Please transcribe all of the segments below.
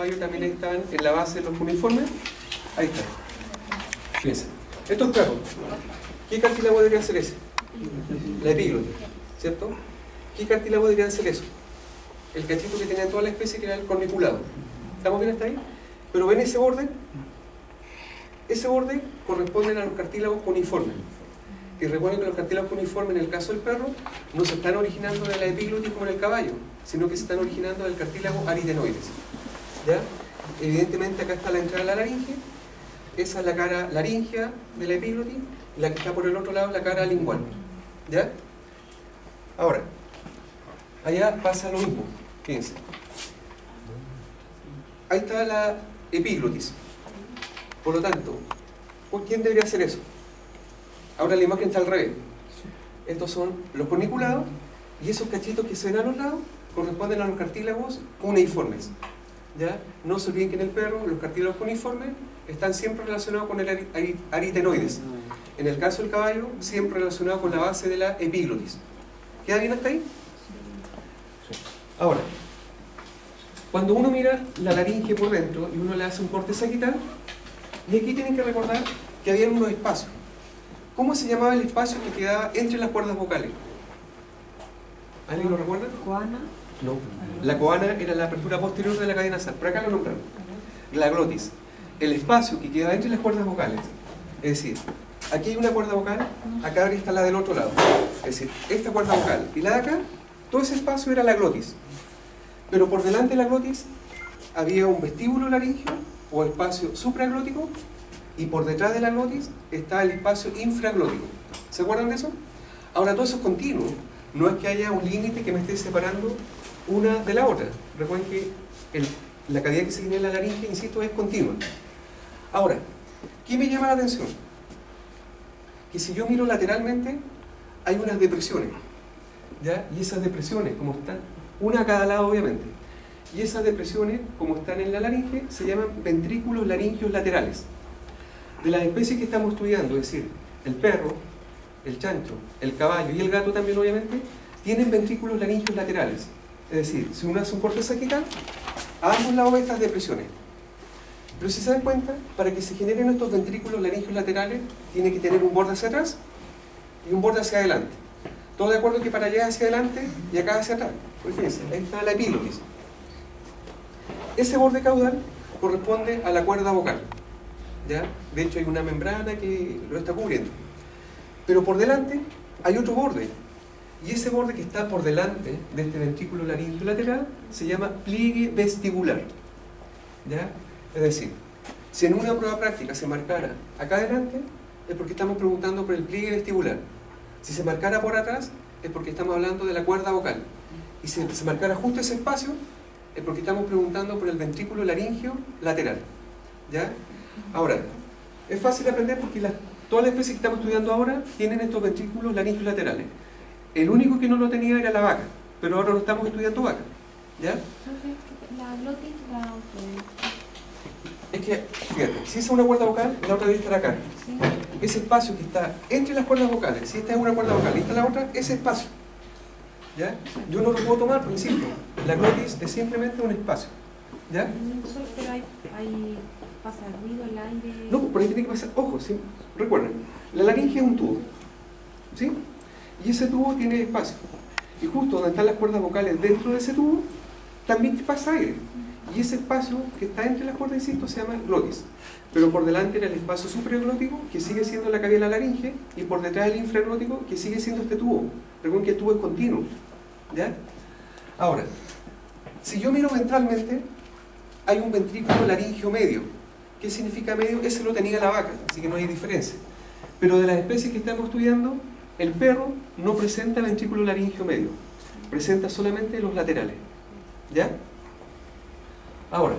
también están en la base de los cuneiformes. Ahí está. Fíjense. Estos perros, ¿qué cartílago debería ser ese? La epíglotis, ¿cierto? ¿Qué cartílago debería ser eso? El cachito que tenía toda la especie, que era el corniculado. ¿Estamos bien hasta ahí? Pero ven ese borde. Ese borde corresponde a los cartílagos cuneiformes. Y recuerden que los cartílagos cuneiformes, en el caso del perro, no se están originando de la epíglotis como en el caballo, sino que se están originando del cartílago aritenoides. ¿Ya? Evidentemente acá está la entrada de la laringe, esa es la cara laringea de la epíglotis, la que está por el otro lado es la cara lingual. ¿Ya? Ahora, allá pasa lo mismo, fíjense. Ahí está la epíglotis. Por lo tanto, ¿quién debería hacer eso? Ahora la imagen está al revés. Estos son los corniculados y esos cachitos que se ven a los lados corresponden a los cartílagos cuneiformes. ¿Ya? No se olviden que en el perro los cartílagos cuneiformes están siempre relacionados con el aritenoides. En el caso del caballo, siempre relacionado con la base de la epíglotis. ¿Queda bien hasta ahí? Ahora, cuando uno mira la laringe por dentro y uno le hace un corte sagital, y aquí tienen que recordar que había unos espacios. ¿Cómo se llamaba el espacio que quedaba entre las cuerdas vocales? ¿Alguien lo recuerda? ¿Coana? No. La coana era la apertura posterior de la cadena nasal. Por acá lo nombraron. La glotis. El espacio que quedaba entre las cuerdas vocales. Es decir, aquí hay una cuerda vocal, acá está la del otro lado. Es decir, esta cuerda vocal y la de acá, todo ese espacio era la glotis. Pero por delante de la glotis había un vestíbulo laringio o espacio supraglótico, y por detrás de la glotis está el espacio infraglótico. ¿Se acuerdan de eso? Ahora todo eso es continuo. No es que haya un límite que me esté separando una de la otra. Recuerden que la cavidad que se tiene en la laringe, insisto, es continua. Ahora, ¿qué me llama la atención? Que si yo miro lateralmente, hay unas depresiones. ¿Ya? Y esas depresiones, como están, una a cada lado obviamente, y esas depresiones, como están en la laringe, se llaman ventrículos laringios laterales. De las especies que estamos estudiando, es decir, el perro, el chancho, el caballo y el gato también obviamente, tienen ventrículos laringios laterales. Es decir, si uno hace un corte sagital, a ambos lados de estas depresiones. Pero si se dan cuenta, para que se generen estos ventrículos laringios laterales, tiene que tener un borde hacia atrás y un borde hacia adelante. Todo de acuerdo que para allá hacia adelante y acá hacia atrás. Pues fíjense, ahí está la epíglotis. Ese borde caudal corresponde a la cuerda vocal. ¿Ya? De hecho hay una membrana que lo está cubriendo. Pero por delante hay otro borde. Y ese borde que está por delante de este ventrículo laringio lateral se llama pliegue vestibular. ¿Ya? Es decir, si en una prueba práctica se marcara acá adelante, es porque estamos preguntando por el pliegue vestibular. Si se marcara por atrás, es porque estamos hablando de la cuerda vocal. Y si se marcara justo ese espacio, es porque estamos preguntando por el ventrículo laringio lateral. ¿Ya? Ahora, es fácil de aprender porque todas las especies que estamos estudiando ahora tienen estos ventrículos laringios laterales. El único que no lo tenía era la vaca, pero ahora lo estamos estudiando vaca. ¿Ya? La glotis, Es que, fíjate, si esa es una cuerda vocal, la otra debe estar acá. sí. Ese espacio que está entre las cuerdas vocales, si esta es una cuerda vocal y esta es la otra, ese espacio. ¿Ya? Yo no lo puedo tomar, por insisto, la glotis es simplemente un espacio. ¿Ya? Pero hay pasa el ruido, el aire. No, por ahí tiene que pasar, ojo, ¿sí? Recuerden, la laringe es un tubo, ¿sí? Y ese tubo tiene espacio. Y justo donde están las cuerdas vocales dentro de ese tubo, también pasa aire. Y ese espacio que está entre las cuerdas, insisto, se llama glotis. Pero por delante era el espacio supraglótico, que sigue siendo la cavidad de la laringe, y por detrás el infraglótico, que sigue siendo este tubo. Recuerden que el tubo es continuo. ¿Ya? Ahora, si yo miro ventralmente, hay un ventrículo laringio medio. ¿Qué significa medio? Ese lo tenía la vaca, así que no hay diferencia. Pero de las especies que estamos estudiando, el perro no presenta ventrículo laringio medio. Presenta solamente los laterales. ¿Ya? Ahora,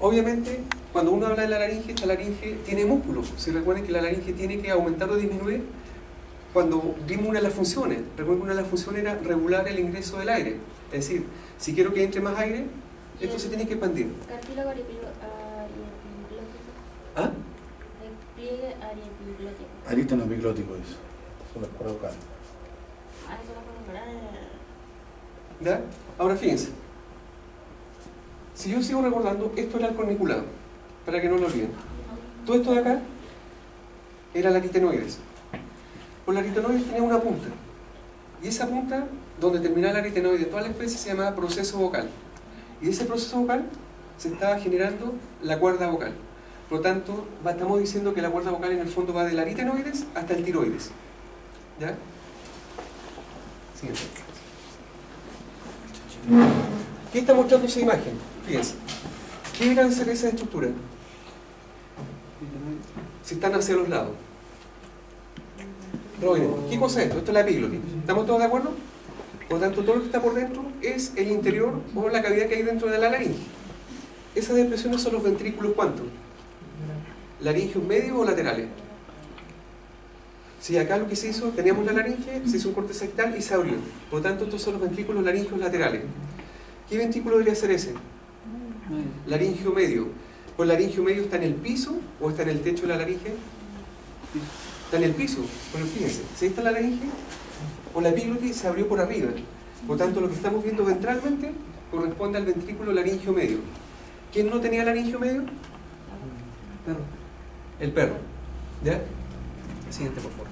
obviamente, cuando uno habla de la laringe, esta laringe tiene músculos. Si recuerden que la laringe tiene que aumentar o disminuir, cuando vimos una de las funciones, recuerden que una de las funciones era regular el ingreso del aire. Es decir, si quiero que entre más aire, esto se tiene que expandir. Cartílago ariepiglótico. ¿Ah? El pliegue ariepiglótico. Arístono epiglótico es. Son las cuerdas vocales. Ah, eso lo puedo nombrar. ¿Ya? Ahora fíjense. Si yo sigo recordando, esto era el corniculado, para que no lo olviden. Todo esto de acá era la aritenoides. Pues la aritenoides tenía una punta. Y esa punta, donde terminaba la aritenoide de toda la especie, se llamaba proceso vocal. Y de ese proceso vocal se estaba generando la cuerda vocal. Por lo tanto, estamos diciendo que la cuerda vocal en el fondo va de la aritenoides hasta el tiroides. ¿Ya? Siguiente. ¿Qué está mostrando esa imagen? Fíjense. ¿Qué deberían ser esas estructuras? Si están hacia los lados. Robin, ¿qué cosa es esto? Esto es la epiglotis. ¿Estamos todos de acuerdo? Por lo tanto, todo lo que está por dentro es el interior o la cavidad que hay dentro de la laringe. Esas depresiones son los ventrículos, ¿cuántos? ¿Laringeos medios o laterales? Si acá lo que se hizo, teníamos la laringe, se hizo un corte septal y se abrió. Por lo tanto, estos son los ventrículos laringeos laterales. ¿Qué ventrículo debería ser ese? Laringeo medio. ¿Pues el laringeo medio está en el piso o está en el techo de la laringe? Está en el piso. Pero fíjense, si ahí está la laringe, o la epiglotis se abrió por arriba. Por lo tanto, lo que estamos viendo ventralmente corresponde al ventrículo laringeo medio. ¿Quién no tenía laringeo medio? El perro. ¿Ya? Siguiente, por favor.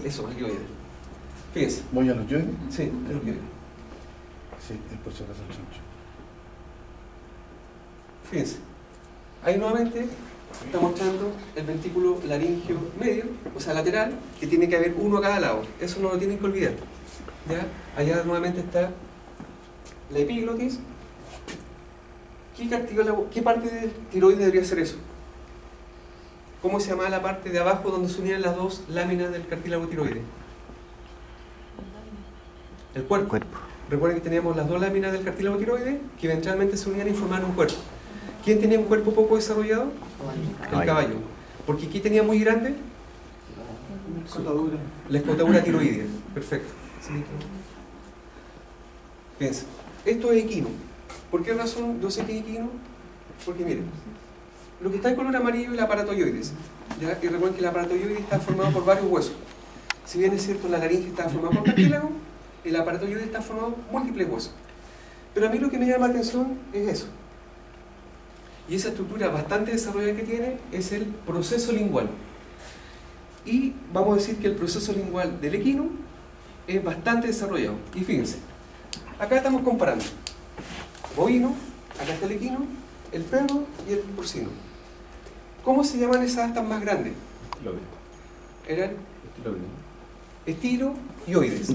Eso, al yoide. Fíjense. ¿Voy a los yoides? Sí, creo que. Sí, es por si acaso el chancho. Fíjense. Ahí nuevamente está mostrando el ventrículo laringeo medio, o sea, lateral, que tiene que haber uno a cada lado. Eso no lo tienen que olvidar. ¿Ya? Allá nuevamente está la epiglotis. ¿Qué parte del tiroides debería ser eso? ¿Cómo se llamaba la parte de abajo donde se unían las dos láminas del cartílago tiroide? El cuerpo. Recuerden que teníamos las dos láminas del cartílago tiroide que eventualmente se unían y formaban un cuerpo. ¿Quién tenía un cuerpo poco desarrollado? El caballo. Porque ¿qué tenía muy grande? La escotadura tiroidea. Perfecto. Piensa. Esto es equino. ¿Por qué razón yo sé que es equino? Porque miren, lo que está en color amarillo es el aparatoioides. ¿Ya? Y recuerden que el aparatoioides está formado por varios huesos. Si bien es cierto la laringe está formada por cartílago, el aparatoioides está formado por múltiples huesos. Pero a mí lo que me llama la atención es eso. Y esa estructura bastante desarrollada que tiene es el proceso lingual. Y vamos a decir que el proceso lingual del equino es bastante desarrollado. Y fíjense, acá estamos comparando bovino, acá está el equino, el perro y el porcino. ¿Cómo se llaman esas astas más grandes? Eran estiloioides.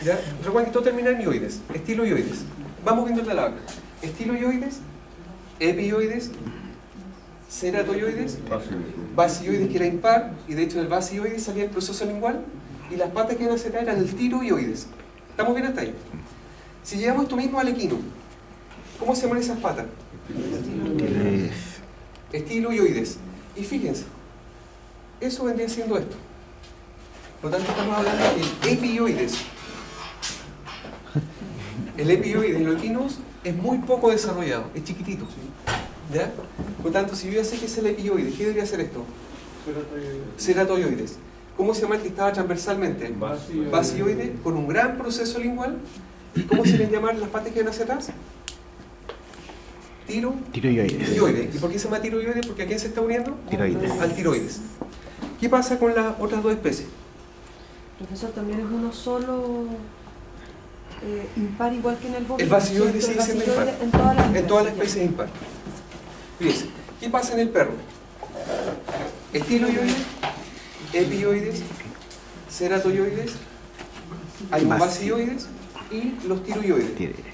¿Ya? Recuerden que todo termina en ioides. Estiloioides. Vamos viendo la vaca. Estiloioides, epioides, ceratoioides, basioides, que era impar, y de hecho del basioides salía el proceso lingual, y las patas que iban a cerrar eran el tiroioides. ¿Estamos bien hasta ahí? Si llevamos esto mismo al equino, ¿cómo se llaman esas patas? Estiloioides. Y fíjense, eso vendría siendo esto. Por lo tanto, estamos hablando del epioides. El epioides en los equinos es muy poco desarrollado, es chiquitito. ¿Ya? Por lo tanto, si yo ya sé que es el epioides, ¿qué debería ser esto? Ceratoioides. ¿Cómo se llama el que estaba transversalmente? Basioides, con un gran proceso lingual. ¿Y cómo se le llaman las patas que van hacia atrás? Tiroioides. ¿Y por qué se llama tiroioides? Porque ¿a quién se está uniendo? Tiroides. Al tiroides. ¿Qué pasa con las otras dos especies? Profesor, también es uno solo impar igual que en el bovino. El basioides sigue siendo impar. En todas las especies impar. Fíjense, ¿qué pasa en el perro? Estiloioides, epioides, ceratoioides, hay basioides y los tiroioides.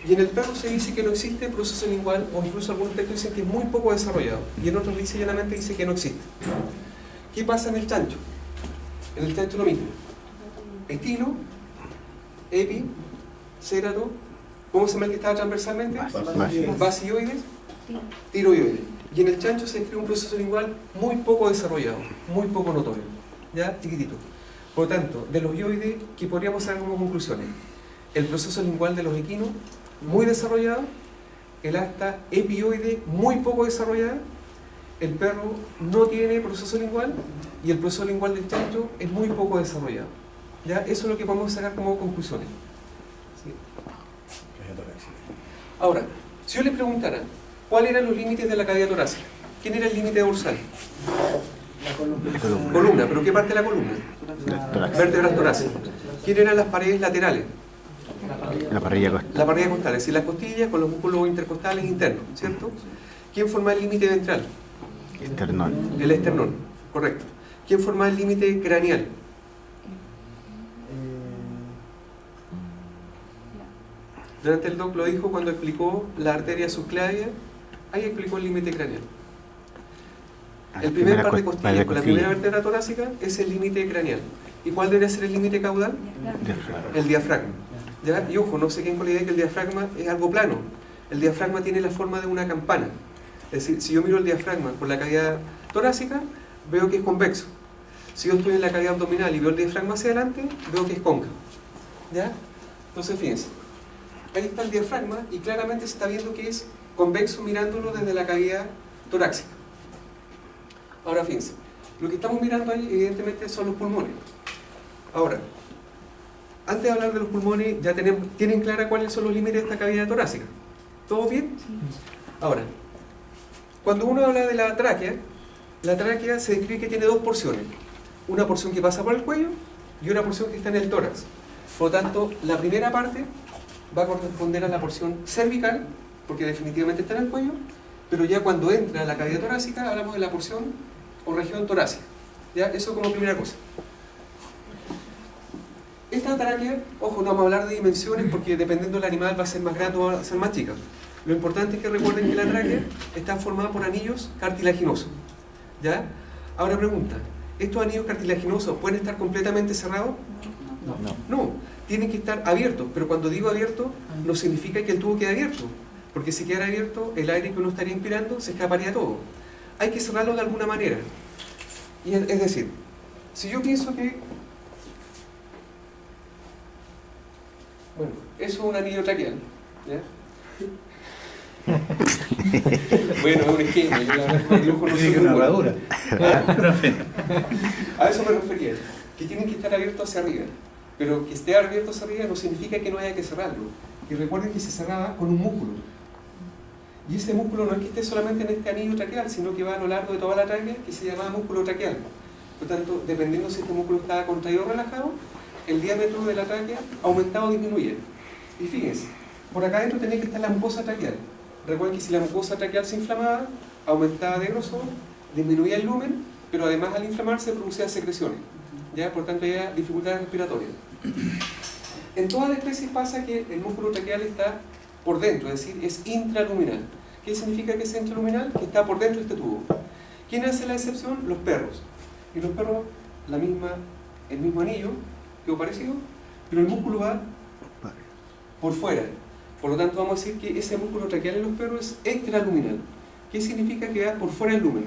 Y en el perro se dice que no existe proceso lingual, o incluso algunos textos dicen que es muy poco desarrollado, y en otros dice llanamente dice que no existe. ¿Qué pasa en el chancho? En el chancho lo mismo. Estilo, epi, cerato, ¿cómo se llama el que estaba transversalmente? Basioides, tiroioides. Y en el chancho se describe un proceso lingual muy poco desarrollado, muy poco notorio, ¿ya? Chiquitito. Por lo tanto, de los ioides, ¿qué podríamos sacar como conclusiones? El proceso lingual de los equinos, muy desarrollado, el asta epioide, muy poco desarrollada, el perro no tiene proceso lingual, y el proceso lingual del chancho es muy poco desarrollado. ¿Ya? Eso es lo que podemos sacar como conclusiones. ¿Sí? Ahora, si yo les preguntara, ¿cuáles eran los límites de la cavidad torácica? ¿Quién era el límite dorsal? Columna, ¿pero qué parte de la columna? Vértebras torácicas. ¿Quién eran las paredes laterales? La parrilla costal. La parrilla costal, es decir, las costillas con los músculos intercostales internos, ¿cierto? ¿Quién forma el límite ventral? Esternón. El esternón, correcto. ¿Quién forma el límite craneal? Durante el doc lo dijo cuando explicó la arteria subclavia, ahí explicó el límite craneal. El primer par de costillas con la primera vértebra torácica es el límite craneal. ¿Y cuál debería ser el límite caudal? El diafragma. ¿Ya? Y ojo, no se queden con la idea que el diafragma es algo plano. El diafragma tiene la forma de una campana. Es decir, si yo miro el diafragma por la cavidad torácica, veo que es convexo. Si yo estoy en la cavidad abdominal y veo el diafragma hacia adelante, veo que es cóncavo. ¿Ya? Entonces, fíjense. Ahí está el diafragma y claramente se está viendo que es convexo mirándolo desde la cavidad torácica. Ahora, fíjense. Lo que estamos mirando ahí, evidentemente, son los pulmones. Ahora, antes de hablar de los pulmones, ya tienen clara cuáles son los límites de esta cavidad torácica. ¿Todo bien? Ahora, cuando uno habla de la tráquea se describe que tiene dos porciones. Una porción que pasa por el cuello y una porción que está en el tórax. Por lo tanto, la primera parte va a corresponder a la porción cervical, porque definitivamente está en el cuello, pero ya cuando entra a la cavidad torácica hablamos de la porción o región torácica. ¿Ya? Eso como primera cosa. Esta tráquea, ojo, no vamos a hablar de dimensiones porque dependiendo del animal va a ser más grande o va a ser más chica. Lo importante es que recuerden que la tráquea está formada por anillos cartilaginosos. ¿Ya? Ahora pregunta, ¿estos anillos cartilaginosos pueden estar completamente cerrados? No, tienen que estar abiertos, pero cuando digo abierto no significa que el tubo quede abierto, porque si queda abierto el aire que uno estaría inspirando se escaparía todo. Hay que cerrarlo de alguna manera. Y es decir, si yo pienso que bueno, eso es un anillo traqueal, ¿ya? Bueno, es un esquema, yo la verdad dibujo no soy muy bueno. A eso me refería, que tienen que estar abiertos hacia arriba, pero que esté abierto hacia arriba no significa que no haya que cerrarlo. Y recuerden que se cerraba con un músculo, y ese músculo no es que esté solamente en este anillo traqueal, sino que va a lo largo de toda la tráquea, que se llamaba músculo traqueal. Por tanto, dependiendo si este músculo estaba contraído o relajado, el diámetro de la tráquea aumentaba o disminuía. Y fíjense, por acá adentro tenía que estar la mucosa traqueal. Recuerden que si la mucosa traqueal se inflamaba, aumentaba de grosor, disminuía el lumen, pero además al inflamarse producía secreciones. ¿Ya? Por tanto, había dificultades respiratorias. En todas las especies pasa que el músculo traqueal está por dentro, es decir, es intraluminal. ¿Qué significa que es intraluminal? Que está por dentro de este tubo. ¿Quién hace la excepción? Los perros. Y los perros, el mismo anillo, quedó parecido, pero el músculo va por fuera. Por lo tanto, vamos a decir que ese músculo traqueal en los perros es extraluminal. ¿Qué significa? Que va por fuera del lumen.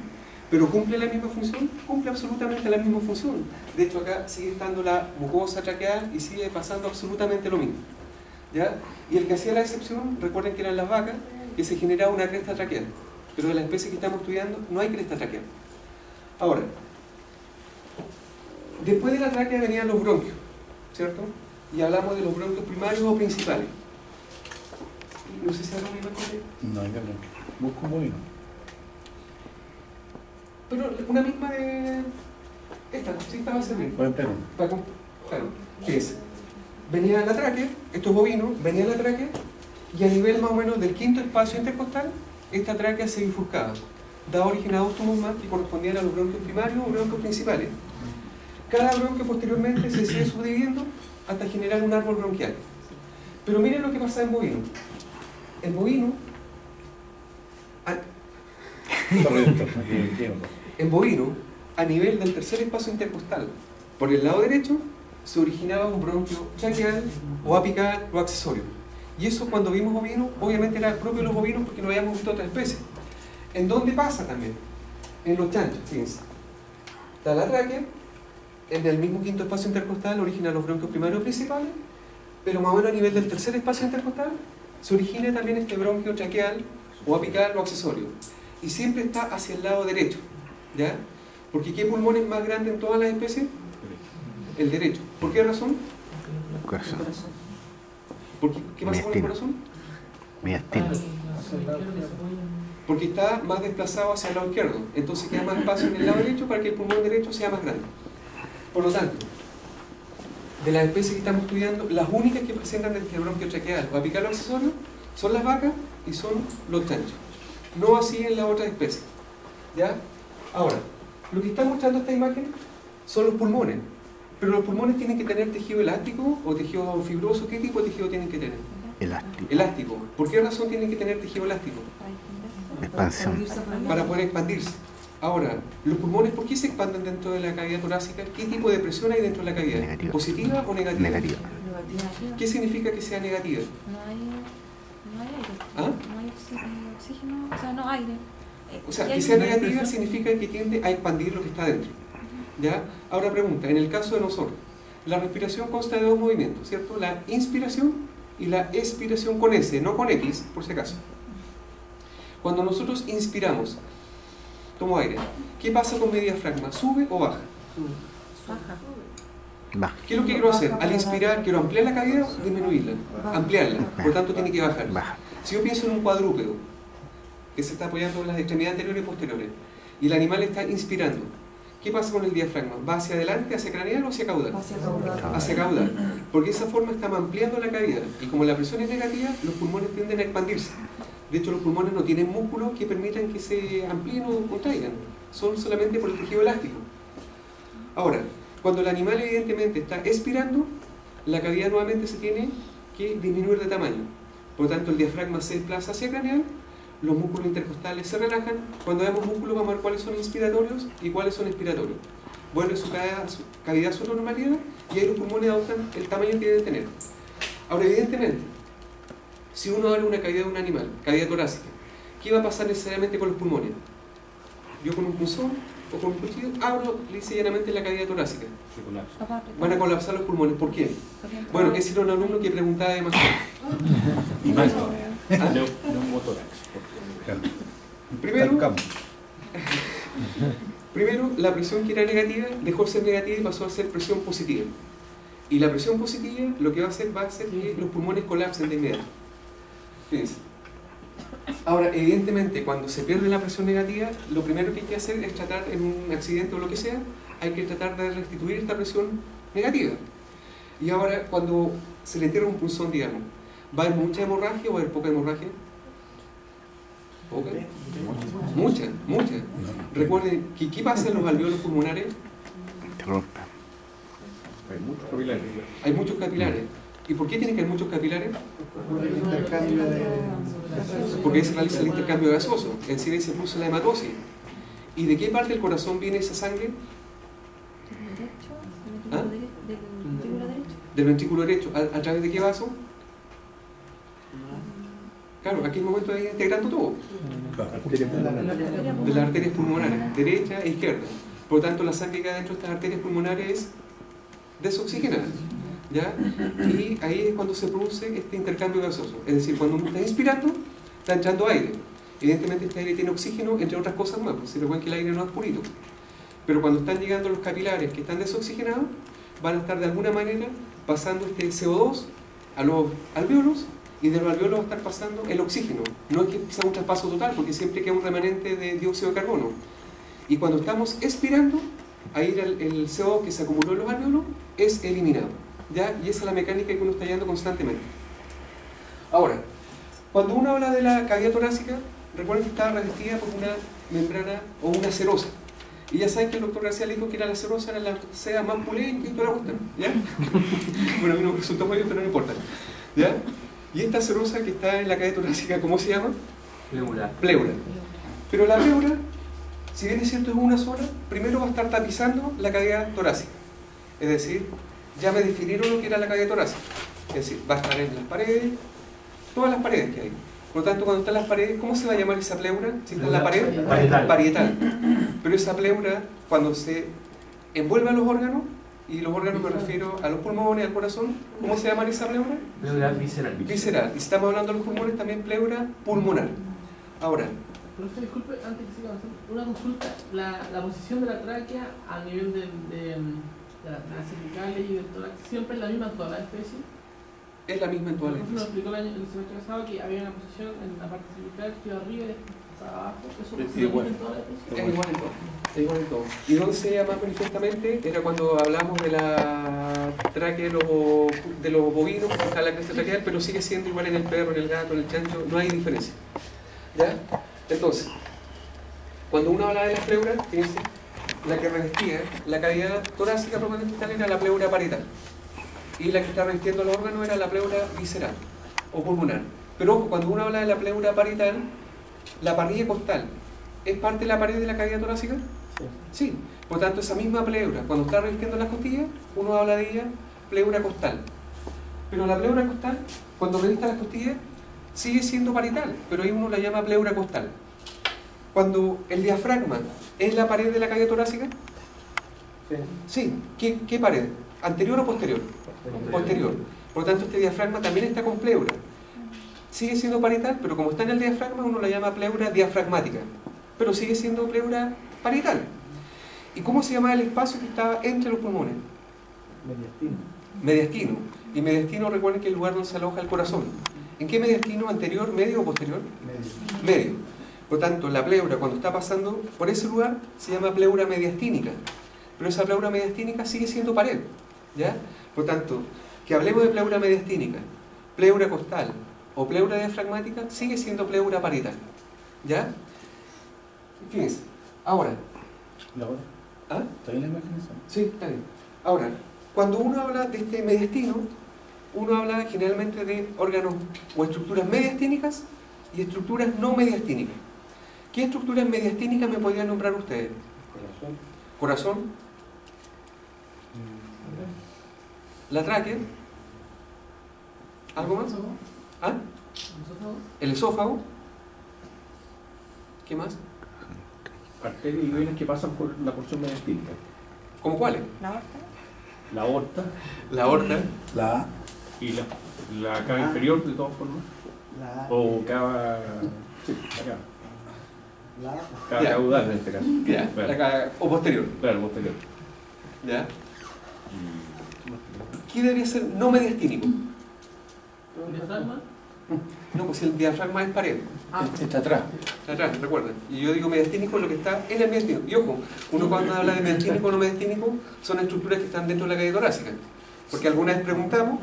¿Pero cumple la misma función? Cumple absolutamente la misma función. De hecho, acá sigue estando la mucosa traqueal y sigue pasando absolutamente lo mismo. ¿Ya? Y el que hacía la excepción, recuerden que eran las vacas, que se generaba una cresta traqueal. Pero de la especie que estamos estudiando no hay cresta traqueal. Ahora, después de la tráquea venían los bronquios, ¿cierto? Y hablamos de los bronquios primarios o principales. No sé si habrá una imagen. No hay que hablar. Busco un bovino. Pero una misma de... Esta, sí, esta va a servir. Buen perro. Claro, ¿qué es? Venía la tráquea, estos bovinos, venía la tráquea, y a nivel más o menos del quinto espacio intercostal, esta tráquea se bifurcaba. Daba origen a dos tubos más que correspondían a los bronquios primarios o bronquios principales. Cada bronquio posteriormente se sigue subdividiendo hasta generar un árbol bronquial. Pero miren lo que pasa en bovino. El bovino, a nivel del tercer espacio intercostal, por el lado derecho, se originaba un bronquio traqueal o apical o accesorio. Y eso cuando vimos bovino, obviamente era propio de los bovinos porque no habíamos visto otra especie. ¿En dónde pasa también? En los chanchos, fíjense. Está la tráquea, en el mismo quinto espacio intercostal originan los bronquios primarios principales, pero más o menos a nivel del tercer espacio intercostal se origina también este bronquio traqueal o apical o accesorio. Y siempre está hacia el lado derecho, ¿ya? Porque ¿qué pulmón es más grande en todas las especies? El derecho. ¿Por qué razón? Corazón. ¿Qué pasa con el corazón? Mediastino. Porque está más desplazado hacia el lado izquierdo, entonces queda más espacio en el lado derecho para que el pulmón derecho sea más grande. Por lo tanto, de las especies que estamos estudiando, las únicas que presentan el bronquio traqueal o apical accesorio son las vacas y son los chanchos. No así en las otras especies. ¿Ya? Ahora, lo que está mostrando esta imagen son los pulmones. Pero los pulmones tienen que tener tejido elástico o tejido fibroso. ¿Qué tipo de tejido tienen que tener? Elástico. Elástico. ¿Por qué razón tienen que tener tejido elástico? Expansión. Para poder expandirse. Ahora, los pulmones, ¿por qué se expanden dentro de la cavidad torácica? ¿Qué tipo de presión hay dentro de la cavidad? Negativa. ¿Positiva o negativa? Negativa. ¿Qué significa que sea negativa? No hay aire. ¿Ah? No hay oxígeno, o sea, no aire. O sea, Y que hay sea una negativa presión. significa que tiende a expandir lo que está dentro. ¿Ya? Ahora pregunta, en el caso de nosotros, la respiración consta de dos movimientos, ¿cierto? La inspiración y la expiración con S, no con X, por si acaso. Cuando nosotros inspiramos, tomo aire, ¿qué pasa con mi diafragma? ¿Sube o baja? Baja. Baja. ¿Qué es lo que quiero hacer? Al inspirar, ¿quiero ampliar la cavidad o disminuirla? Ampliarla, por lo tanto tiene que bajar. Baja. Si yo pienso en un cuadrúpedo, que se está apoyando en las extremidades anteriores y posteriores, y el animal está inspirando, ¿qué pasa con el diafragma? ¿Va hacia adelante, hacia craneal o hacia caudal? Hacia caudal, porque de esa forma estamos ampliando la cavidad, y como la presión es negativa, los pulmones tienden a expandirse. De hecho, los pulmones no tienen músculos que permitan que se amplíen o contraigan, son solamente por el tejido elástico. Ahora, cuando el animal evidentemente está expirando, la cavidad nuevamente se tiene que disminuir de tamaño. Por lo tanto, el diafragma se desplaza hacia craneal, los músculos intercostales se relajan. Cuando veamos músculos vamos a ver cuáles son inspiratorios y cuáles son expiratorios. Vuelve su cavidad a su normalidad y ahí los pulmones adoptan el tamaño que deben tener. Ahora, evidentemente, si uno abre una cavidad de un animal, cavidad torácica, ¿qué va a pasar necesariamente con los pulmones? Yo con un punzón o con un cuchillo abro lisa y llanamente la cavidad torácica. Van a colapsar los pulmones. ¿Por qué? Bueno, ese era un alumno que preguntaba demasiado. Y más. ¿Ah? Neumotórax. Primero, la presión que era negativa dejó de ser negativa y pasó a ser presión positiva. Y la presión positiva lo que va a hacer que los pulmones colapsen de inmediato. Fíjense. Ahora, evidentemente, cuando se pierde la presión negativa, lo primero que hay que hacer es tratar, en un accidente o lo que sea, hay que tratar de restituir esta presión negativa. Y ahora, cuando se le entierra un punzón, digamos, ¿va a haber mucha hemorragia o va a haber poca hemorragia? ¿Poca? Mucha. Recuerden, ¿qué pasa en los alveolos pulmonares? Te rompe. Hay muchos capilares. Hay muchos capilares. ¿Y por qué tienen que haber muchos capilares? Porque ahí se realiza el intercambio gaseoso, es decir, ahí se produce la hematosis. ¿Y de qué parte del corazón viene esa sangre? ¿Ah? Del ventrículo derecho. ¿A través de qué vaso? Claro, aquí es el momento de ir integrando todo. De las arterias pulmonares, derecha e izquierda. Por lo tanto, la sangre que hay dentro de estas arterias pulmonares es desoxigenada. ¿Ya? Y ahí es cuando se produce este intercambio gaseoso. Es decir, cuando uno está inspirando, está entrando aire. Evidentemente este aire tiene oxígeno, entre otras cosas más, porque se recuerden que el aire no es purito. Pero cuando están llegando los capilares que están desoxigenados, van a estar de alguna manera pasando este CO2 a los alvéolos, y de los alvéolos va a estar pasando el oxígeno. No es que sea un traspaso total, porque siempre queda un remanente de dióxido de carbono. Y cuando estamos expirando, ahí el CO2 que se acumuló en los alvéolos es eliminado. ¿Ya? Y esa es la mecánica que uno está hallando constantemente. Ahora, cuando uno habla de la cavidad torácica, recuerden que está revestida por una membrana o una serosa. Y ya saben que el doctor García le dijo que la serosa era la seda más pulenta y toda la gusta, ¿ya? Bueno, a mí no me resultó muy bien, pero no importa. ¿Ya? Y esta serosa que está en la cavidad torácica, ¿cómo se llama? Pleura. Pleura. Pero la pleura, si bien es cierto es una sola, primero va a estar tapizando la cavidad torácica. Es decir, ya me definieron lo que era la cavidad torácica. Es decir, va a estar en las paredes, todas las paredes que hay. Por lo tanto, cuando están las paredes, ¿cómo se va a llamar esa pleura? Si está en la pared, parietal. Pero esa pleura, cuando se envuelve a los órganos, y los órganos me refiero a los pulmones, al corazón, ¿cómo se llama esa pleura? Pleura visceral. Visceral. Y si estamos hablando de los pulmones, también pleura pulmonar. Ahora, Profesor, disculpe, antes que siga avanzando, una consulta. La posición de la tráquea a nivel de las cervicales y del tórax, ¿siempre es la misma en todas las especies? Es la misma en toda la Nos iglesia. explicó el semestre pasado que había una posición en la parte cervical que iba arriba y después pasaba abajo. Eso Es se igual. repite en toda la iglesia. Es igual en todo. Es igual en todo. Y donde se veía más manifiestamente era cuando hablamos de la tráquea de los bovinos, que está la cresta traqueal, pero sigue siendo igual en el perro, en el gato, en el chancho, no hay diferencia. ¿Ya? Entonces, cuando uno habla de las pleuras, fíjense, la que revestía la cavidad torácica propiamente tal era la pleura parietal. Y la que está resistiendo los órganos era la pleura visceral o pulmonar. Pero ojo, cuando uno habla de la pleura parietal, la parrilla costal, ¿es parte de la pared de la cavidad torácica? Sí. Por tanto, esa misma pleura, cuando está resistiendo las costillas, uno habla de ella pleura costal. Pero la pleura costal, cuando revista las costillas, sigue siendo parietal, pero ahí uno la llama pleura costal. Cuando el diafragma es la pared de la cavidad torácica, sí. ¿Qué pared? ¿Anterior o posterior? Posterior. Por tanto, este diafragma también está con pleura. Sigue siendo parietal, pero como está en el diafragma, uno la llama pleura diafragmática. Pero sigue siendo pleura parietal. ¿Y cómo se llama el espacio que está entre los pulmones? Mediastino. Y mediastino, recuerden que es el lugar donde se aloja el corazón. ¿En qué mediastino? ¿Anterior, medio o posterior? Medio. Por tanto, la pleura, cuando está pasando por ese lugar, se llama pleura mediastínica. Pero esa pleura mediastínica sigue siendo pared. ¿Ya? Por tanto, que hablemos de pleura mediastínica, pleura costal o pleura diafragmática, sigue siendo pleura parietal. ¿Ya? Fíjense. Ahora. ¿La hora? ¿Ah? ¿Está bien la imagen esa? Sí, está bien. Ahora, cuando uno habla de este mediastino, uno habla generalmente de órganos o estructuras mediastínicas y estructuras no mediastínicas. ¿Qué estructuras mediastínicas me podrían nombrar ustedes? Corazón. La tráquea. ¿Algo más? ¿Ah? El esófago. ¿Qué más? Arterias y venas que pasan por la porción mediastínica. ¿Cómo cuáles? La aorta. La aorta La aorta. y la cava inferior, de todas formas. O cava. Sí, la cava. Cava Ya. caudal en este caso. Ya, Claro. o posterior. Claro, posterior. ¿Ya? ¿Qué debería ser no mediastínico? ¿Diafragma? No, pues el diafragma es pared. Está atrás. Está atrás, recuerden. Y yo digo mediastínico lo que está en el mediastínico. Y ojo, uno cuando habla de mediastínico o no mediastínico, son estructuras que están dentro de la cavidad torácica. Porque alguna vez preguntamos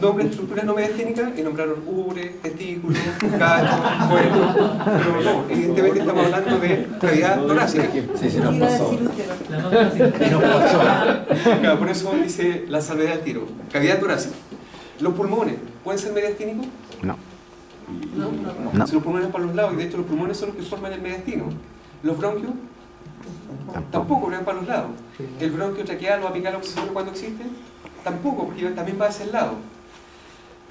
nombres de estructuras no mediastínicas y nombraron ubre, testículo, cacho, cuello. Pero no, evidentemente estamos hablando de cavidad torácica. Sí, sí, nos pasó. La nota Y nos pasó. Claro, por eso dice la salvedad al tiro. Cavidad torácica. Los pulmones, ¿pueden ser mediastínicos? No. Si los pulmones para los lados, y de hecho los pulmones son los que forman el mediastino. Los bronquios tampoco van para los lados. El bronquio traqueal o apical oxígeno cuando existe, tampoco, porque también va hacia el lado.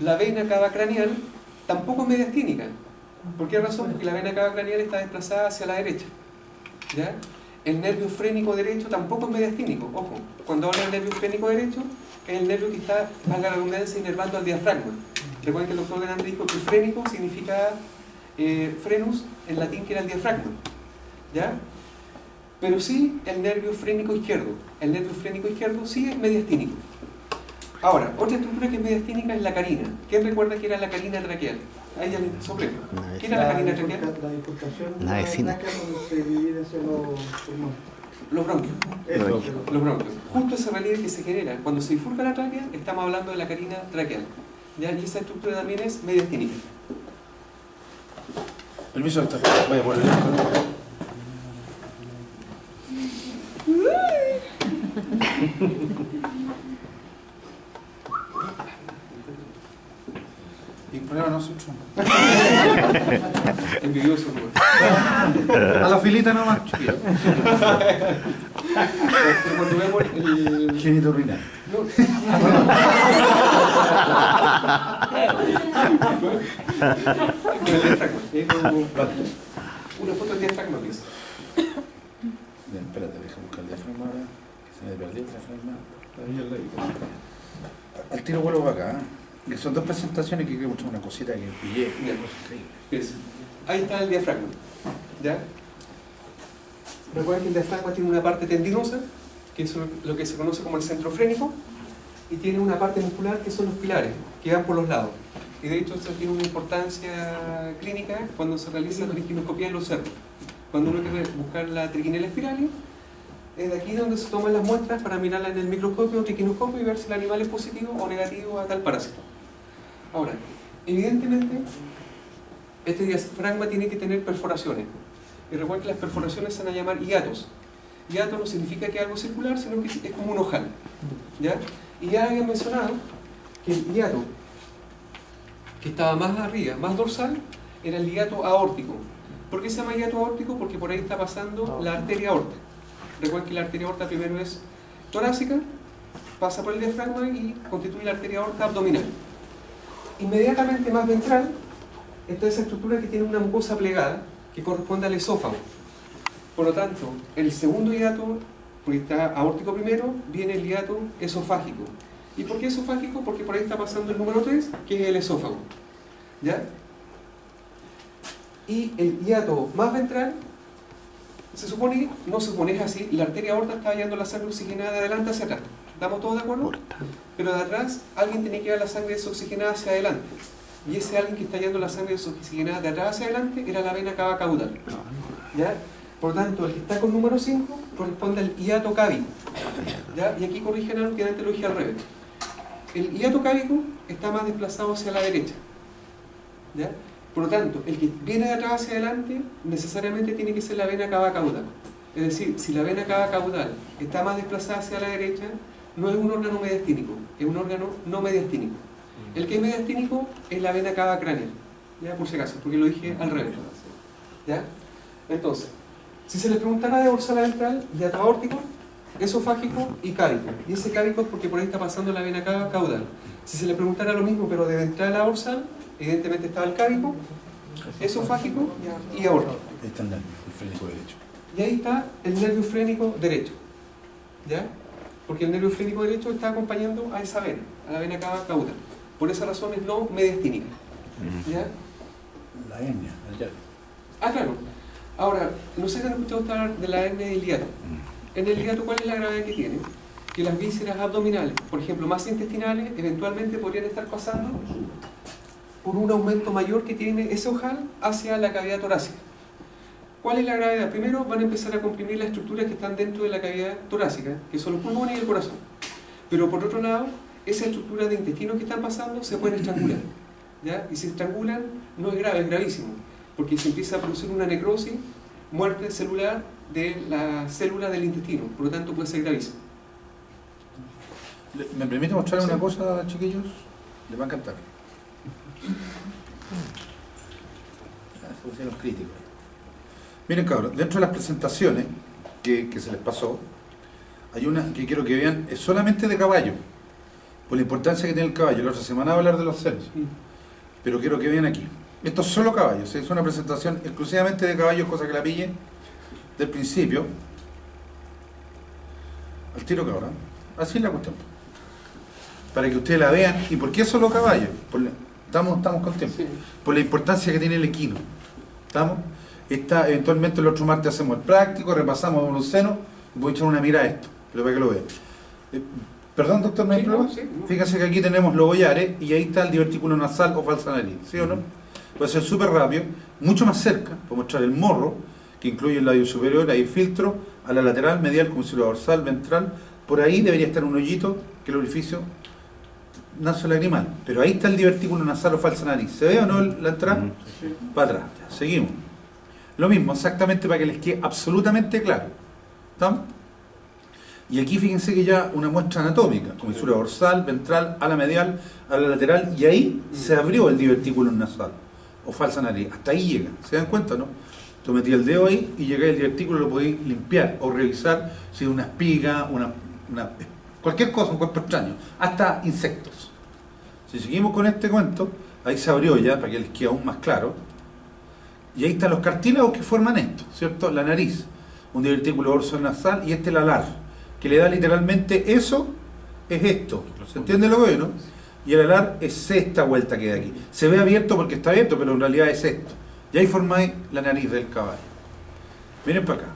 La vena cava craneal tampoco es mediastínica. ¿Por qué razón? Porque la vena cava craneal está desplazada hacia la derecha. ¿Ya? El nervio frénico derecho tampoco es mediastínico. Ojo, cuando hablo del nervio frénico derecho, es el nervio que está, valga la redundancia, inervando al diafragma. Recuerden que el doctor delante dijo que frénico significa frenus, en latín, que era el diafragma. ¿Ya? Pero sí el nervio frénico izquierdo. El nervio frénico izquierdo sí es mediastínico. Ahora, otra estructura que es mediastínica es la carina. ¿Quién recuerda que era la carina traqueal? Ahí ya le soplé. ¿Qué era la carina traqueal? La bifurcación de La la vecina. tráquea donde se divide hacia los pulmones. Los bronquios. Eso. Los bronquios. Justo ese relieve que se genera cuando se bifurca la tráquea, estamos hablando de la carina traqueal. ¿Ya? Y esa estructura también es mediastínica. Permiso, doctor. Vaya por el lado. Y el problema no es mucho. Envidioso, ¿no? A la filita nomás. Pero cuando vemos el... Genito urinario. No. Con el diafragma. Es como una foto del diafragma, pienso. Bien, espérate, deja buscar el diafragma ahora. Que se me perdió el diafragma. Al tiro vuelvo para acá. Que son dos presentaciones que quiero mostrar una cosita que pillé. Ya. Una cosa increíble. Pienso. Ahí está el diafragma. ¿Ya? Recuerden que el diafragma tiene una parte tendinosa, que es lo que se conoce como el centro frénico, y tiene una parte muscular que son los pilares, que van por los lados. Y de hecho esto tiene una importancia clínica cuando se realiza la triquinoscopía en los cerdos. Cuando uno quiere buscar la triquinella spiralis, es de aquí donde se toman las muestras para mirarla en el microscopio o triquinoscopio y ver si el animal es positivo o negativo a tal parásito. Ahora, evidentemente, este diafragma tiene que tener perforaciones. Y recuerden que las perforaciones se van a llamar hiatos. Hiato no significa que es algo circular, sino que es como un ojal, ¿ya? Y ya había mencionado que el hiato que estaba más arriba, más dorsal, era el hiato aórtico. ¿Por qué se llama hiato aórtico? Porque por ahí está pasando la arteria aorta. Recuerden que la arteria aorta primero es torácica, pasa por el diafragma y constituye la arteria aorta abdominal. Inmediatamente más ventral está esa estructura que tiene una mucosa plegada que corresponde al esófago. Por lo tanto, el segundo hiato, porque está aórtico primero, viene el hiato esofágico. ¿Y por qué esofágico? Porque por ahí está pasando el número 3, que es el esófago. ¿Ya? Y el hiato más ventral, se supone, no se supone, es así, la arteria aorta está llevando la sangre oxigenada de adelante hacia atrás. ¿Estamos todos de acuerdo? Pero de atrás, alguien tiene que llevar la sangre desoxigenada hacia adelante. Y ese alguien que está llevando la sangre desoxigenada de atrás hacia adelante era la vena cava caudal. ¿Ya? Por lo tanto, el que está con número 5 corresponde al hiato cávico. ¿Ya? Y aquí corrigen algo que antes lo dije al revés. El hiato cávico está más desplazado hacia la derecha. ¿Ya? Por lo tanto, el que viene de atrás hacia adelante necesariamente tiene que ser la vena cava caudal. Es decir, si la vena cava caudal está más desplazada hacia la derecha, no es un órgano mediastínico, es un órgano no mediastínico. El que es mediastínico es la vena cava craneal, ¿ya? Por si acaso, porque lo dije al revés. ¿Ya? Entonces, si se les preguntara de dorsal a ventral, hiato aórtico, esofágico y cávico. Y ese cávico es porque por ahí está pasando la vena cava caudal. Si se le preguntara lo mismo, pero de ventral a dorsal, evidentemente estaba el cávico, esofágico y aórtico. Ahí está el nervio frénico derecho. Y ahí está el nervio frénico derecho. ¿Ya? Porque el nervio frénico derecho está acompañando a esa vena, a la vena cava caudal. Por esa razón es no mediastínica. ¿Ya? La hernia, el hiato. Ah, claro. Ahora, no sé si han escuchado hablar de la hernia del hiato. En el hiato, ¿cuál es la gravedad que tiene? Que las vísceras abdominales, por ejemplo, más intestinales, eventualmente podrían estar pasando por un aumento mayor que tiene ese ojal hacia la cavidad torácica. ¿Cuál es la gravedad? Primero van a empezar a comprimir las estructuras que están dentro de la cavidad torácica, que son los pulmones y el corazón. Pero por otro lado, esas estructuras de intestino que están pasando se pueden estrangular. ¿Ya? Y si estrangulan, no es grave, es gravísimo, porque se empieza a producir una necrosis, muerte celular de la célula del intestino, por lo tanto puede ser gravísimo. ¿Me permite mostrar una cosa, chiquillos? Les va a encantar. Se pusieron los críticos. Miren, cabros, dentro de las presentaciones que se les pasó, hay una que quiero que vean, es solamente de caballo, por la importancia que tiene el caballo. La otra semana voy a hablar de los cerdos, pero quiero que vean aquí. Esto es solo caballos, es una presentación exclusivamente de caballos, cosa que la pille del principio al tiro, cabrón. Así es la cuestión, para que ustedes la vean. ¿Y por qué solo caballos? Estamos con tiempo. Por la importancia que tiene el equino. ¿Estamos? Eventualmente el otro martes hacemos el práctico, repasamos los senos y voy a echar una mirada a esto, pero para que lo vean. Perdón, doctor, ¿no hay problema? Fíjense que aquí tenemos los bollares y ahí está el divertículo nasal o falsa nariz, ¿sí o no? Puede ser súper rápido, mucho más cerca, para mostrar el morro, que incluye el labio superior, hay filtro, a la lateral, medial, comisura dorsal, ventral. Por ahí debería estar un hoyito, que es el orificio nasolacrimal. Pero ahí está el divertículo nasal o falsa nariz. ¿Se ve o no la entrada? Sí. Para atrás. Ya, seguimos. Lo mismo, exactamente para que les quede absolutamente claro. ¿Estamos? Y aquí fíjense que ya una muestra anatómica, comisura dorsal, ventral, ala medial, ala lateral, y ahí se abrió el divertículo nasal o falsa nariz. Hasta ahí llega. ¿Se dan cuenta, no? Tú metí el dedo ahí y llegué al divertículo, lo podéis limpiar o revisar si es una espiga, cualquier cosa, un cuerpo extraño, hasta insectos. Si seguimos con este cuento, ahí se abrió ya, para que les quede aún más claro. Y ahí están los cartílagos que forman esto, ¿cierto? La nariz, un divertículo dorsonasal y este el alar, que le da literalmente eso, es esto. ¿Se entiende lo que veo, no? Y el alar es esta vuelta que hay aquí. Se ve abierto porque está abierto, pero en realidad es esto. Y ahí formáis la nariz del caballo. Miren para acá.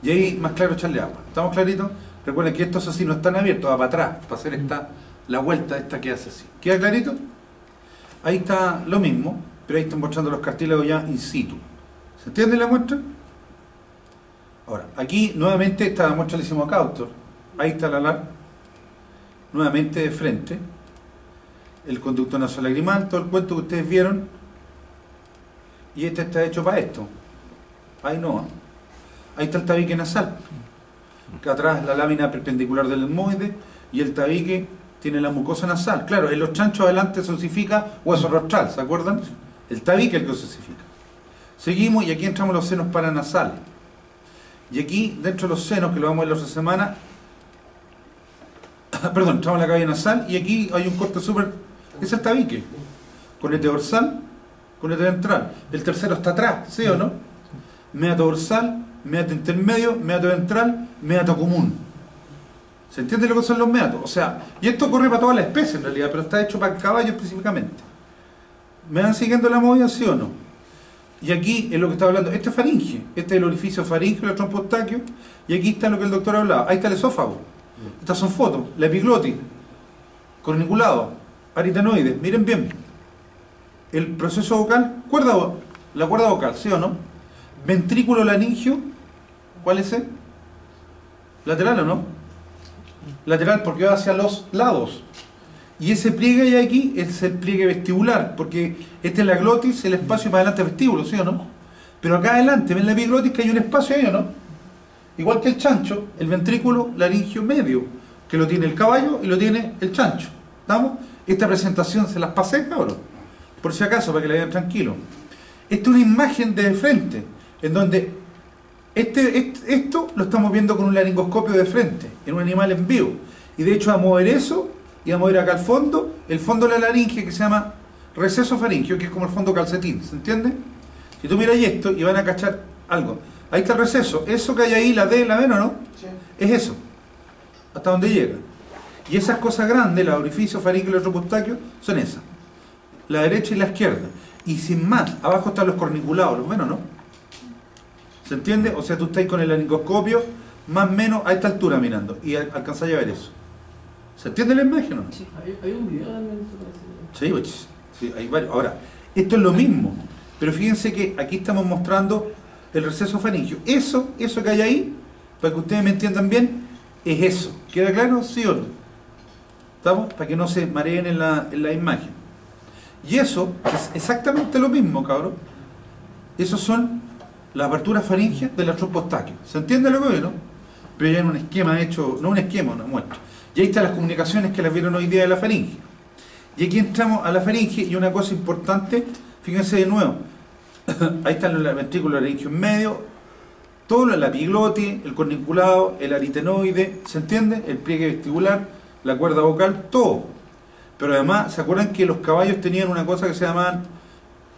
Y ahí más claro echarle agua. ¿Estamos claritos? Recuerden que estos así no están abiertos, va para atrás, para hacer esta la vuelta esta que hace así. ¿Queda clarito? Ahí está lo mismo, pero ahí están mostrando los cartílagos ya in situ. ¿Se entiende la muestra? Ahora, aquí nuevamente esta muestra la hicimos acá, doctor. Ahí está la LAR, nuevamente de frente, el conducto nasolagrimal, todo el cuento que ustedes vieron, y este está hecho para esto. Ahí no, ahí está el tabique nasal, que atrás la lámina perpendicular del etmoide, y el tabique tiene la mucosa nasal. Claro, en los chanchos adelante se osifica hueso rostral, ¿se acuerdan? El tabique es el que se osifica. Seguimos y aquí entramos los senos paranasales. Y aquí, dentro de los senos, que lo vamos a ver la otra semana, perdón, entramos en la cavidad nasal y aquí hay un corte súper, es el tabique, conete dorsal, conete ventral. El tercero está atrás, ¿sí o no? Meato dorsal, meato intermedio, meato ventral, meato común. ¿Se entiende lo que son los meatos? O sea, y esto corre para toda la especie en realidad, pero está hecho para el caballo específicamente. ¿Me van siguiendo la movida, sí o no? Y aquí es lo que estaba hablando, este es faringe, este es el orificio faríngeo, el trompo eustaquio, y aquí está lo que el doctor hablaba, ahí está el esófago, estas son fotos, la epiglotis, corniculado, aritenoides, miren bien, el proceso vocal, la cuerda vocal, ¿sí o no? Ventrículo laringio, ¿cuál es ese? Lateral o no? Lateral porque va hacia los lados. Y ese pliegue ahí aquí es el pliegue vestibular, porque este es la glotis, el espacio para adelante vestíbulo, ¿sí o no? Pero acá adelante, ven la epiglotis que hay un espacio ahí, ¿o no? Igual que el chancho, el ventrículo laringio medio, que lo tiene el caballo y lo tiene el chancho. ¿Estamos? Esta presentación se las pasé, cabrón, por si acaso, para que la vean tranquilo. Esta es una imagen de frente, en donde esto lo estamos viendo con un laringoscopio de frente, en un animal en vivo. Y de hecho, a mover eso, y vamos a ir acá al fondo, el fondo de la laringe que se llama receso faríngeo, que es como el fondo calcetín, ¿se entiende? Si tú miras esto y van a cachar algo, ahí está el receso, eso que hay ahí, la D, la ven o no, sí. Es eso, hasta donde llega. Y esas cosas grandes, el orificio faríngeo y el trompo eustaquio, son esas, la derecha y la izquierda. Y sin más, abajo están los corniculados, ¿los ven o no? ¿Se entiende? O sea, tú estás con el laringoscopio, más o menos a esta altura mirando, y alcanzáis a ver eso. ¿Se entiende la imagen o no? Sí, hay un video también. Sí, pues, sí, hay varios. Ahora, esto es lo mismo, pero fíjense que aquí estamos mostrando el receso faríngeo. Eso que hay ahí, para que ustedes me entiendan bien, es eso. ¿Queda claro? ¿Sí o no? ¿Estamos? Para que no se mareen en la imagen. Y eso es exactamente lo mismo, cabrón. Esos son las aperturas faríngeas de la trompo eustaquio. ¿Se entiende lo que veo, no? Pero ya en un esquema hecho, no un esquema, una muestra. Y ahí están las comunicaciones que las vieron hoy día de la faringe. Y aquí entramos a la faringe y una cosa importante, fíjense de nuevo, ahí están los ventrículos laringio en medio, todo lo de la epiglotis, el corniculado, el aritenoide, ¿se entiende? El pliegue vestibular, la cuerda vocal, todo. Pero además, ¿se acuerdan que los caballos tenían una cosa que se llamaban?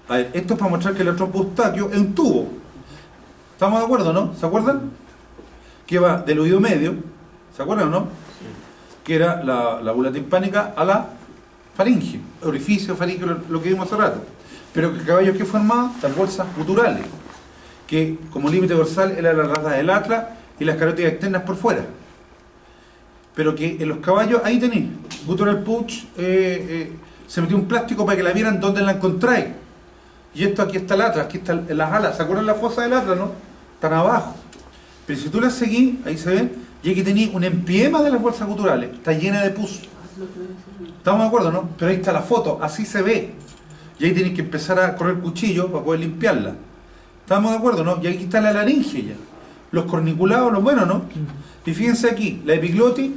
A ver, esto es para mostrar que el trompo eustaquio es un tubo. ¿Estamos de acuerdo, no? ¿Se acuerdan? Que va del oído medio, ¿se acuerdan o no? Que era la bula timpánica a la faringe, orificio faríngeo, lo que vimos hace rato. Pero que el caballo que formaba las bolsas guturales, que como límite dorsal era la rata del atlas y las carótidas externas por fuera. Pero que en los caballos, ahí tenéis, gutural pouch, se metió un plástico para que la vieran dónde la encontráis. Y esto aquí está el atlas, aquí están las alas, ¿se acuerdan la fosa del atlas, no? Están abajo. Pero si tú las seguís, ahí se ven, y aquí tenéis un empiema de las bolsas guturales, está llena de pus. ¿Estamos de acuerdo, no? Pero ahí está la foto, así se ve. Y ahí tenéis que empezar a correr cuchillo para poder limpiarla. ¿Estamos de acuerdo, no? Y aquí está la laringe ya. Los corniculados, los buenos, ¿no? Y fíjense aquí, la epiglotis,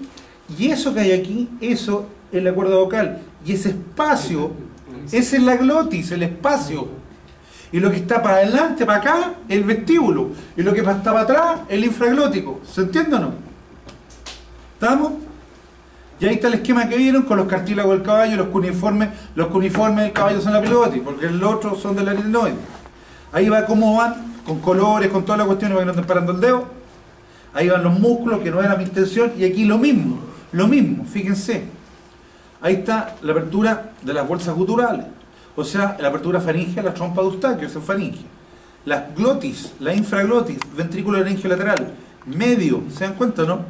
y eso que hay aquí, eso es la cuerda vocal. Y ese espacio, esa es la glotis, el espacio. Y lo que está para adelante, para acá, el vestíbulo. Y lo que está para atrás, el infraglótico. ¿Se entiende o no? ¿Estamos? Y ahí está el esquema que vieron con los cartílagos del caballo, los cuneiformes. Los cuneiformes del caballo son la epiglotis, porque los otros son del aritenoide. Ahí va cómo van, con colores, con toda la cuestión, para que no estén parando el dedo. Ahí van los músculos, que no era mi intención. Y aquí lo mismo, fíjense. Ahí está la apertura de las bolsas guturales. O sea, la apertura faríngea, la trompa de eustaquio, esa es faringe. Las glotis, la infraglotis, ventrículo laringio lateral, medio, ¿se dan cuenta, no?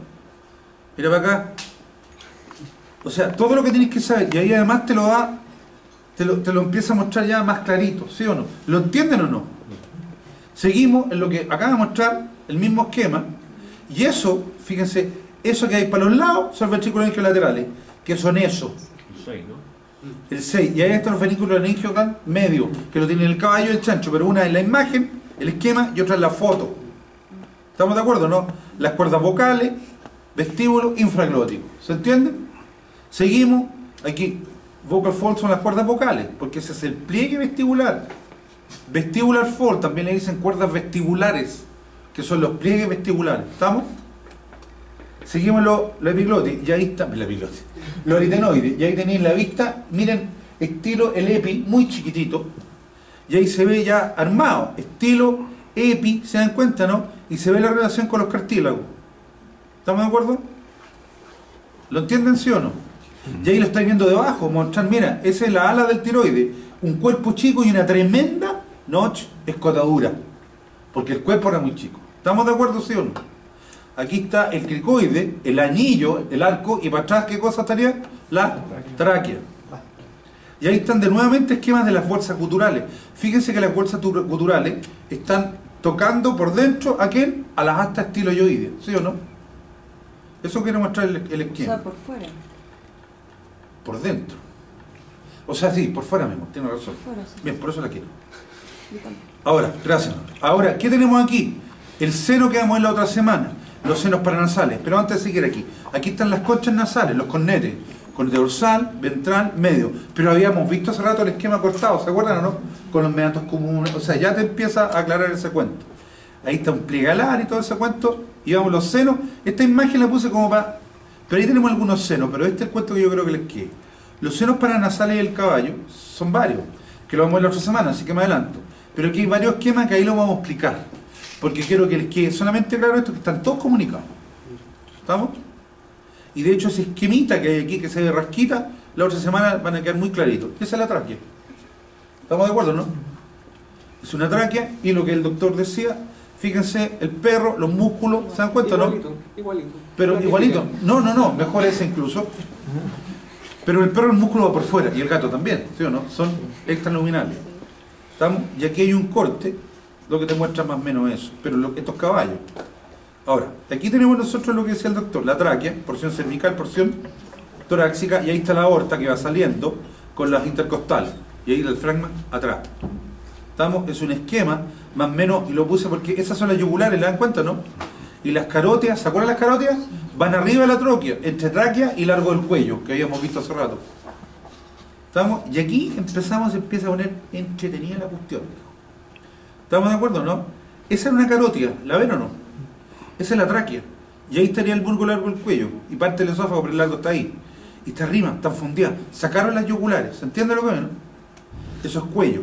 Mira para acá. O sea, todo lo que tienes que saber, y ahí además te lo da, te lo empieza a mostrar ya más clarito, ¿sí o no? ¿Lo entienden o no? Seguimos en lo que acaba de mostrar, el mismo esquema, y eso, fíjense, eso que hay para los lados son ventrículos laterales, que son eso. El 6, ¿no? El 6, y ahí están los ventrículos medio, que lo tienen el caballo y el chancho, pero una es la imagen, el esquema, y otra es la foto. ¿Estamos de acuerdo, no? Las cuerdas vocales, vestíbulo, infraglótico. ¿Se entiende? Seguimos, aquí, vocal fold son las cuerdas vocales, porque ese es el pliegue vestibular. Vestibular fold, también le dicen cuerdas vestibulares, que son los pliegues vestibulares. ¿Estamos? Seguimos lo epiglotis, y ahí está, la epiglotis, los aritenoides, y ahí tenéis la vista, miren, estilo el epi, muy chiquitito, y ahí se ve ya armado, estilo epi, ¿se dan cuenta, no? Y se ve la relación con los cartílagos. ¿Estamos de acuerdo? ¿Lo entienden, sí o no? Y ahí lo estáis viendo debajo, mostrar, mira, esa es la ala del tiroide, un cuerpo chico y una tremenda notch escotadura, porque el cuerpo era muy chico. ¿Estamos de acuerdo, sí o no? Aquí está el cricoide, el anillo, el arco, y para atrás, ¿qué cosa estaría? La tráquea. Y ahí están de nuevamente esquemas de las bolsas guturales. Fíjense que las bolsas guturales están tocando por dentro a las astas estiloyoides, ¿sí o no? Eso quiero mostrar el esquema. O sea, por fuera. Por dentro. O sea, sí, por fuera mismo, tiene razón. Por fuera, sí. Bien, por eso la quiero. Yo también. Ahora, gracias. Ahora, ¿qué tenemos aquí? El seno que vamos a ver la otra semana. Los senos paranasales. Pero antes de seguir aquí están las conchas nasales, los cornetes. Cornete dorsal, ventral, medio. Pero habíamos visto hace rato el esquema cortado, ¿se acuerdan o no? Con los meatos comunes. O sea, ya te empieza a aclarar ese cuento. Ahí está un pliegue alar y todo ese cuento. Y vamos los senos. Esta imagen la puse como para... Pero ahí tenemos algunos senos, pero este es el cuento que yo creo que les quede. Los senos paranasales del caballo son varios, que lo vamos a ver la otra semana, así que me adelanto. Pero aquí hay varios esquemas que ahí lo vamos a explicar. Porque quiero que les quede solamente claro esto, que están todos comunicados. ¿Estamos? Y de hecho ese esquemita que hay aquí, que se ve rasquita, la otra semana van a quedar muy claritos. Esa es la tráquea. ¿Estamos de acuerdo, no? Es una tráquea, y lo que el doctor decía, fíjense, el perro, los músculos, ¿se dan cuenta, igualito, no? Igualito. Pero igualito. No, mejor ese incluso. Pero el perro, el músculo va por fuera, y el gato también, ¿sí o no? Son extraluminales. ¿Estamos? Y aquí hay un corte, lo que te muestra más o menos eso, pero estos caballos. Ahora, aquí tenemos nosotros lo que decía el doctor, la tráquea, porción cervical, porción torácica, y ahí está la aorta que va saliendo con las intercostales, y ahí el diafragma atrás. ¿Estamos? Es un esquema, más o menos, y lo puse porque esas son las yugulares, ¿le dan cuenta, no? Y las carótidas, ¿se acuerdan las carótidas? Van arriba de la tráquea, entre tráquea y largo del cuello, que habíamos visto hace rato. ¿Estamos? Y aquí empieza a poner entretenida la cuestión. ¿Estamos de acuerdo, no? Esa es una carótida, ¿la ven o no? Esa es la tráquea. Y ahí estaría el bulbo largo del cuello. Y parte del esófago, pero el largo está ahí. Y está arriba, está fundidas. Sacaron las yugulares. ¿Se entiende lo que ven? Eso es cuello.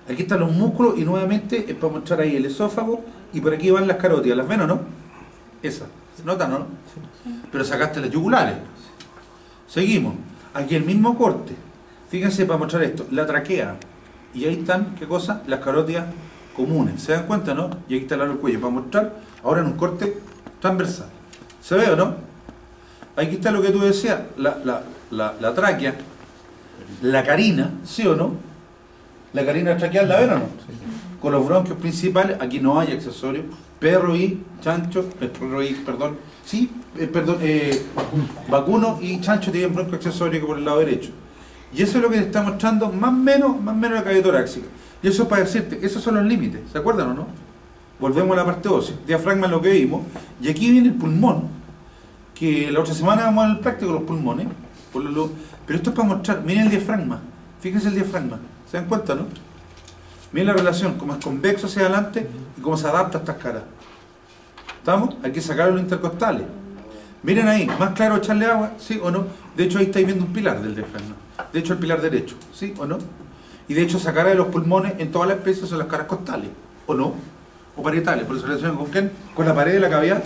Aquí están los músculos y nuevamente es para mostrar ahí el esófago. Y por aquí van las carótidas. ¿Las ven o no? Esas. ¿Se notan o no? Pero sacaste las yugulares. Seguimos. Aquí el mismo corte. Fíjense para mostrar esto. La traquea. Y ahí están, ¿qué cosa? Las carótidas comunes. ¿Se dan cuenta, no? Y aquí está el largo del cuello. Para mostrar ahora en un corte transversal. ¿Se ve o no? Aquí está lo que tú decías. La tráquea. La carina. ¿Sí o no? La carina traqueal, ¿la ven o no? Con los bronquios principales. Aquí no hay accesorios. Perro y chancho. Vacuno y chancho tienen bronquio accesorio que por el lado derecho. Y eso es lo que te está mostrando más o menos la cavidad torácica. Y eso es para decirte, esos son los límites, ¿se acuerdan o no? Volvemos a la parte ósea, diafragma es lo que vimos, y aquí viene el pulmón, que la otra semana vamos al práctico los pulmones, pero esto es para mostrar, miren el diafragma, fíjense el diafragma, ¿se dan cuenta, no? Miren la relación, cómo es convexo hacia adelante y cómo se adapta a estas caras. ¿Estamos? Hay que sacar los intercostales. Miren ahí, más claro echarle agua, ¿sí o no? De hecho ahí estáis viendo un pilar del diafragma. De hecho el pilar derecho, ¿sí o no? Y de hecho sacar de los pulmones en todas las especies son las caras costales, ¿o no? O parietales, por eso se relacionan con quién? Con la pared de la cavidad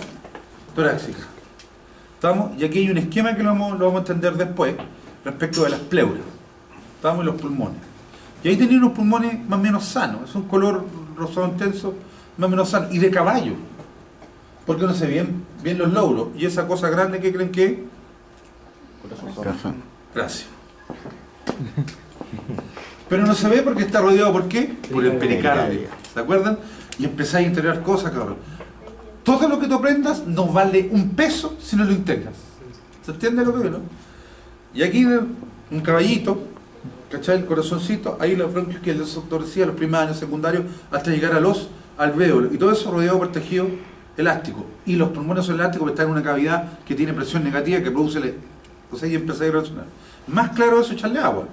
torácica. ¿Estamos? Y aquí hay un esquema que lo vamos a entender después respecto de las pleuras. ¿Estamos? En los pulmones. Y ahí tenían unos pulmones más o menos sanos, es un color rosado intenso, más o menos sano, y de caballo. Porque no se ven bien los lóbulos. Y esa cosa grande que creen que Corazón. Gracias. Pero no se ve porque está rodeado, ¿por qué? Por el pericardio. ¿Se acuerdan? Y empezáis a integrar cosas, cabrón. Todo lo que tú aprendas no vale un peso si no lo integras. ¿Se entiende lo que veo, no? Y aquí un caballito, ¿cachai? El corazoncito, ahí los bronquios que el doctor decía, los primarios, secundarios, hasta llegar a los alvéolos. Y todo eso rodeado por tejido elástico. Y los pulmones son elásticos porque están en una cavidad que tiene presión negativa que produce el... Entonces ahí empezáis a reaccionar. Más claro eso, echarle agua.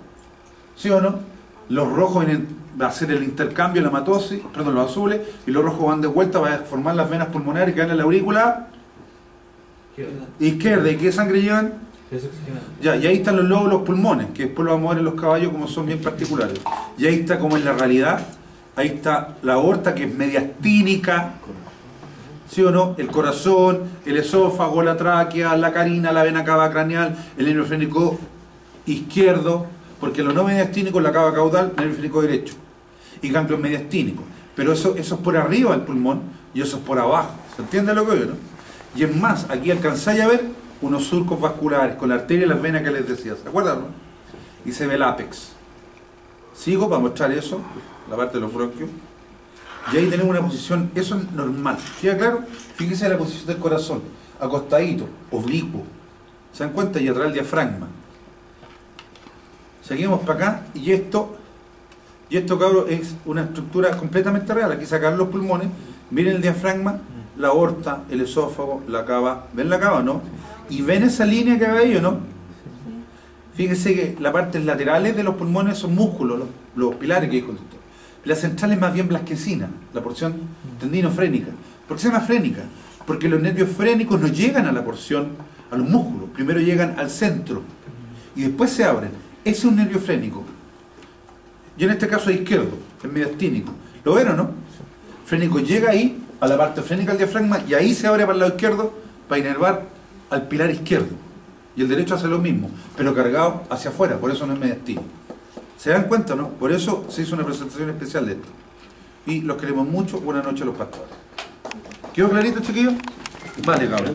¿Sí o no? Los rojos vienen a hacer el intercambio, la matosis, perdón, los azules, y los rojos van de vuelta para formar las venas pulmonares que van en la aurícula izquierda. ¿Y qué sangre llevan? Ya, y ahí están los lóbulos pulmones, que después lo vamos a ver en los caballos como son bien particulares. Y ahí está como en la realidad, ahí está la aorta que es mediastínica, ¿sí o no? El corazón, el esófago, la tráquea, la carina, la vena cava craneal, el nervio frénico izquierdo, porque lo no mediastínico es la cava caudal, el nervio frénico derecho, y ganglios mediastínicos. Pero eso es por arriba del pulmón y eso es por abajo. ¿Se entiende lo que veo, no? Y es más, aquí alcanzáis a ver unos surcos vasculares con la arteria y las venas que les decía, ¿se acuerdan, no? Y se ve el ápex. Sigo para mostrar eso, la parte de los bronquios. Y ahí tenemos una posición, eso es normal. ¿Queda claro? Fíjense la posición del corazón, acostadito, oblicuo. ¿Se dan cuenta? Y atrás el diafragma. Seguimos para acá y esto, cabrón, es una estructura completamente real. Aquí sacan los pulmones, miren el diafragma, la aorta, el esófago, la cava. ¿Ven la cava, no? Y ven esa línea que ve ahí, ¿o no? Fíjense que las partes laterales de los pulmones son músculos, los pilares que dijo el doctor. La central es más bien blasquecina, la porción tendinofrénica. ¿Por qué se llama frénica? Porque los nervios frénicos no llegan a la porción, a los músculos. Primero llegan al centro y después se abren. Ese es un nervio frénico. Y en este caso es izquierdo, es mediastínico. ¿Lo ven o no? Frénico llega ahí, a la parte frénica del diafragma, y ahí se abre para el lado izquierdo para inervar al pilar izquierdo. Y el derecho hace lo mismo, pero cargado hacia afuera, por eso no es mediastínico. ¿Se dan cuenta, no? Por eso se hizo una presentación especial de esto. Y los queremos mucho. Buenas noches a los pastores. ¿Quedó clarito, chiquillos? Vale, cabrón.